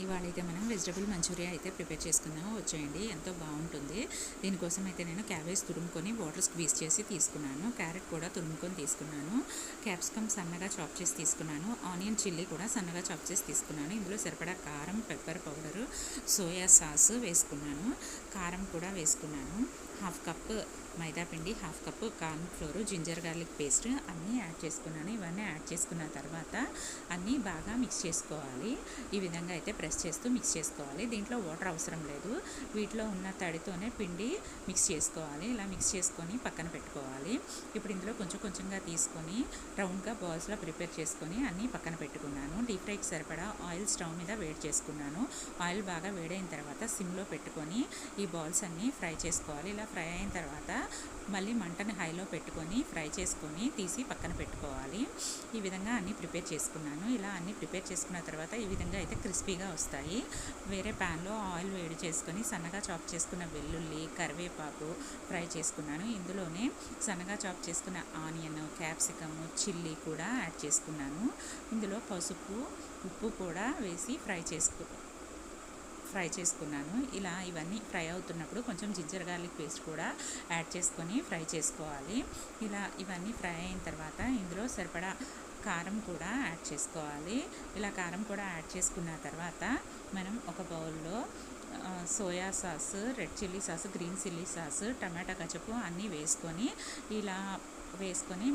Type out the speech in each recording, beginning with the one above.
ఇవాళైతే మనం vegetable Manchuria అయితే prepare చేసుకుందాము. వచ్చేయండి, ఎంతో బాగుంటుంది. దీనికోసం అయితే నేను క్యాబేజ్ తురుముకొని వాటర్ స్క్వీజ్ చేసి తీసుకున్నాను. క్యారెట్ కూడా తురుముకొని తీసుకున్నాను. క్యాప్సికమ్ సన్నగా చాప్ చేసి తీసుకున్నాను. ఆనియన్ చిల్లీ కూడా సన్నగా చాప్ చేసి తీసుకున్నాను. ఇందులో సరిపడా కారం, పెప్పర్ పౌడరు, సోయా సాస్ వేసుకున్నాను. కారం కూడా వేసుకున్నాను. హాఫ్ కప్ మైదా పిండి, half cup corn flour, ginger garlic paste అన్నీ యాడ్ చేసుకున్నాను. ఇవన్నీ యాడ్ చేసుకున్న తర్వాత అన్నీ బాగా మిక్స్ చేసుకోవాలి. ఈ విధంగా అయితే ప్రెస్ చేస్తూ మిక్స్ చేసుకోవాలి. దీంట్లో వాటర్ అవసరం లేదు. వీటిలో ఉన్న తడితోనే పిండి మిక్స్ చేసుకోవాలి. ఇలా మిక్స్ చేసుకొని పక్కన పెట్టుకోవాలి. ఇప్పుడు ఇందులో కొంచెం కొంచెంగా తీసుకొని రౌండ్గా బాల్స్లో ప్రిపేర్ చేసుకొని అన్నీ పక్కన పెట్టుకున్నాను. డీప్ ఫ్రైకి సరిపడా ఆయిల్ స్టవ్ మీద వేడి చేసుకున్నాను. ఆయిల్ బాగా వేడైన తర్వాత సిమ్లో పెట్టుకొని ఈ బాల్స్ అన్నీ ఫ్రై చేసుకోవాలి. ఇలా ఫ్రై అయిన తర్వాత మళ్ళీ మంటని హైలో పెట్టుకొని ఫ్రై చేసుకొని తీసి పక్కన పెట్టుకోవాలి. ఈ విధంగా అన్నీ ప్రిపేర్ చేసుకున్నాను. ఇలా అన్నీ ప్రిపేర్ చేసుకున్న తర్వాత ఈ విధంగా అయితే క్రిస్పీగా వస్తాయి. వేరే ప్యాన్లో ఆయిల్ వేడి చేసుకొని సన్నగా చాప్ చేసుకున్న వెల్లుల్లి, కరివేపాకు ఫ్రై చేసుకున్నాను. ఇందులోనే సన్నగా చాప్ చేసుకున్న ఆనియన్, క్యాప్సికమ్, చిల్లీ కూడా యాడ్ చేసుకున్నాను. ఇందులో పసుపు, ఉప్పు కూడా వేసి ఫ్రై చేసుకున్నాను. ఇలా ఇవన్నీ ఫ్రై అవుతున్నప్పుడు కొంచెం జింజర్ గార్లిక్ పేస్ట్ కూడా యాడ్ చేసుకొని ఫ్రై చేసుకోవాలి. ఇలా ఇవన్నీ ఫ్రై అయిన తర్వాత ఇందులో సరిపడా కారం కూడా యాడ్ చేసుకోవాలి. ఇలా కారం కూడా యాడ్ చేసుకున్న తర్వాత మనం ఒక బౌల్లో soya sauce, red chilli sauce, green chilli sauce, టమాటా కచపు అన్నీ వేసుకొని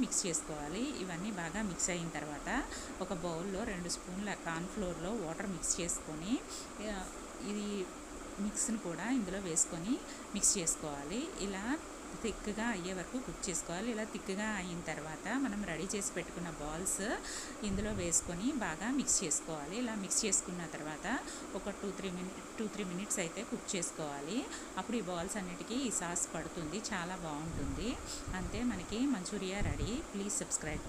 మిక్స్ చేసుకోవాలి. ఇవన్నీ బాగా మిక్స్ అయిన తర్వాత ఒక బౌల్లో 2 స్పూన్ల కార్న్ ఫ్లోర్లో వాటర్ మిక్స్ చేసుకొని ఇది మిక్స్ని కూడా ఇందులో వేసుకొని మిక్స్ చేసుకోవాలి. ఇలా థిక్గా అయ్యే వరకు కుక్ చేసుకోవాలి. ఇలా థిక్గా అయిన తర్వాత మనం రెడీ చేసి పెట్టుకున్న బాల్స్ ఇందులో వేసుకొని బాగా మిక్స్ చేసుకోవాలి. ఇలా మిక్స్ చేసుకున్న తర్వాత ఒక 2-3 మినిట్స్ అయితే కుక్ చేసుకోవాలి. అప్పుడు ఈ బాల్స్ అన్నిటికీ ఈ సాస్ పడుతుంది. చాలా బాగుంటుంది. అంతే, మనకి మంచూరియా రెడీ. Please subscribe.